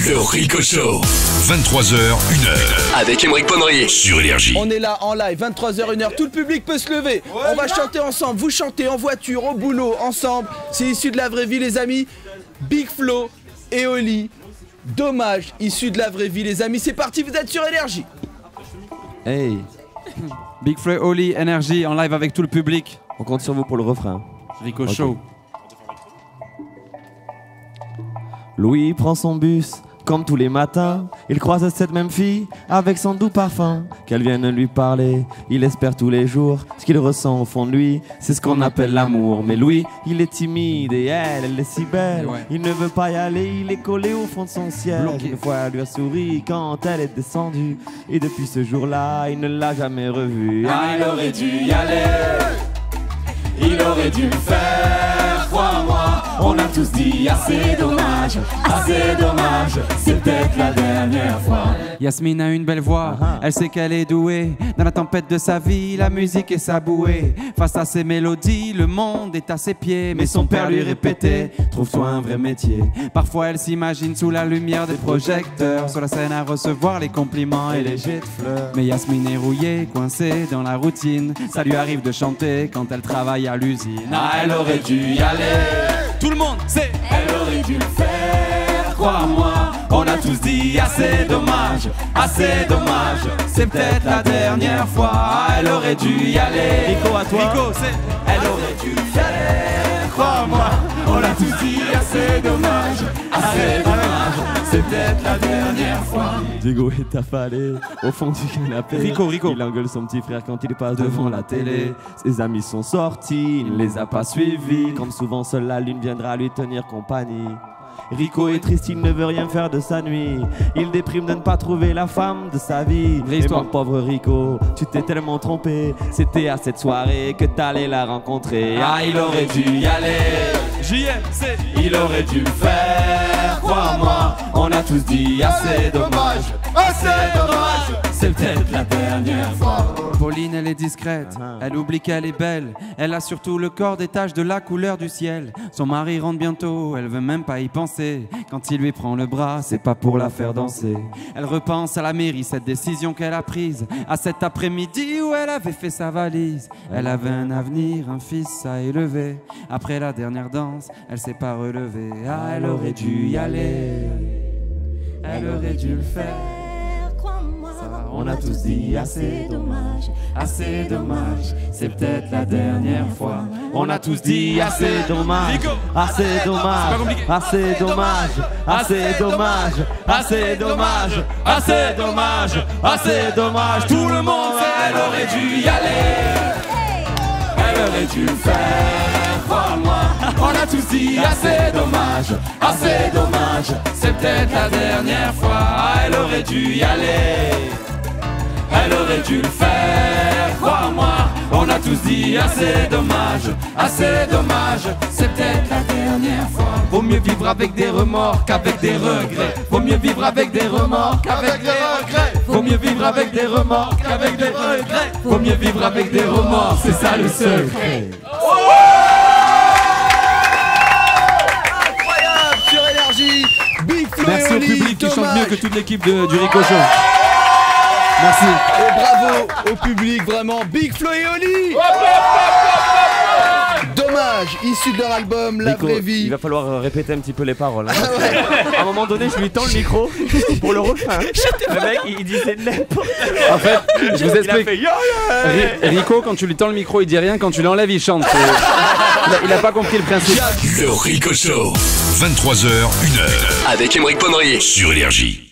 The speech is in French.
Le Rico Show. 23h, 1h. Avec Aymeric Ponrier sur Énergie. On est là en live, 23h, 1h. Tout le public peut se lever. On va chanter ensemble. Vous chantez en voiture, au boulot, ensemble. C'est issu de la vraie vie, les amis. Big Flo et Oli. Dommage, issu de la vraie vie, les amis. C'est parti, vous êtes sur Énergie. Hey, Big Flo et Oli, Énergie, en live avec tout le public. On compte sur vous pour le refrain. Rico Show. Louis prend son bus, comme tous les matins. Il croise cette même fille, avec son doux parfum. Qu'elle vienne lui parler, il espère tous les jours. Ce qu'il ressent au fond de lui, c'est ce qu'on appelle l'amour. Mais Louis, il est timide et elle est si belle. Il ne veut pas y aller, il est collé au fond de son ciel. Une fois, elle lui a souri quand elle est descendue. Et depuis ce jour-là, il ne l'a jamais revue. Ah, il aurait dû y aller, il aurait dû le faire, crois-moi. On a tous dit assez dommage, c'est peut-être la dernière fois. Yasmine a une belle voix, elle sait qu'elle est douée. Dans la tempête de sa vie, la musique est sa bouée. Face à ses mélodies, le monde est à ses pieds. Mais son père lui répétait, trouve-toi un vrai métier. Parfois elle s'imagine sous la lumière des projecteurs, sur la scène à recevoir les compliments et les jets de fleurs. Mais Yasmine est rouillée, coincée dans la routine. Ça lui arrive de chanter quand elle travaille à l'usine. Ah, elle aurait dû y aller, tout le monde sait. Elle aurait dû le faire, crois-moi. On a tous dit assez dommage, c'est peut-être la dernière fois. Ah, elle aurait dû y aller. Rico, à toi. Rico, c'est. Elle aurait dû y aller, crois-moi. On a tous dit assez dommage, c'est peut-être la dernière fois. Diego est affalé au fond du canapé. Rico. Il engueule son petit frère quand il passe devant la télé. Ses amis sont sortis, il ne les a pas suivis. Comme souvent, seule la lune viendra lui tenir compagnie. Rico est triste, il ne veut rien faire de sa nuit. Il déprime de ne pas trouver la femme de sa vie. Et mon pauvre Rico, tu t'es tellement trompé. C'était à cette soirée que t'allais la rencontrer. Ah, il aurait dû y aller, JMC. Il aurait dû le faire, crois-moi. On a tous dit assez dommage, c'est peut-être la dernière fois. Pauline, elle est discrète, elle oublie qu'elle est belle. Elle a surtout le corps des taches de la couleur du ciel. Son mari rentre bientôt, elle veut même pas y penser. Quand il lui prend le bras, c'est pas pour la faire danser. Elle repense à la mairie, cette décision qu'elle a prise. À cet après-midi où elle avait fait sa valise. Elle avait un avenir, un fils à élever. Après la dernière danse, elle s'est pas relevée. Ah, elle aurait dû y aller, elle aurait dû le faire. On a tous dit assez dommage, c'est peut-être la dernière fois. On a tous dit assez dommage, assez dommage. Tout le monde sait, elle aurait dû y aller, elle aurait dû le faire, crois-moi. On a tous dit assez dommage, c'est peut-être la dernière fois. Elle aurait dû y aller, elle aurait dû le faire, crois-moi. On a tous dit assez dommage, c'est peut-être la dernière fois. Vaut mieux vivre avec des remords qu'avec des regrets. Vaut mieux vivre avec des remords qu'avec des regrets. Vaut mieux vivre avec des remords qu'avec des regrets. Vaut mieux vivre avec des remords, c'est ça le secret. Incroyable sur Énergie. Big Flo Merci et au Oli, public qui chante dommage. mieux que toute l'équipe du Rico Show. Merci. Et bravo au public, vraiment. Big Flo et Oli. Dommage, issu de leur album La Rico, Vraie Vie. il va falloir répéter un petit peu les paroles. À un moment donné, je lui tends le micro pour le refrain. Le mec, il disait n'importe quoi. En fait, je vous explique. Il a fait Rico, quand tu lui tends le micro, il dit rien. Quand tu l'enlèves, il chante. Il a pas compris le principe. Le Rico Show. 23h, 1h. Avec Aymeric Ponrier sur Énergie.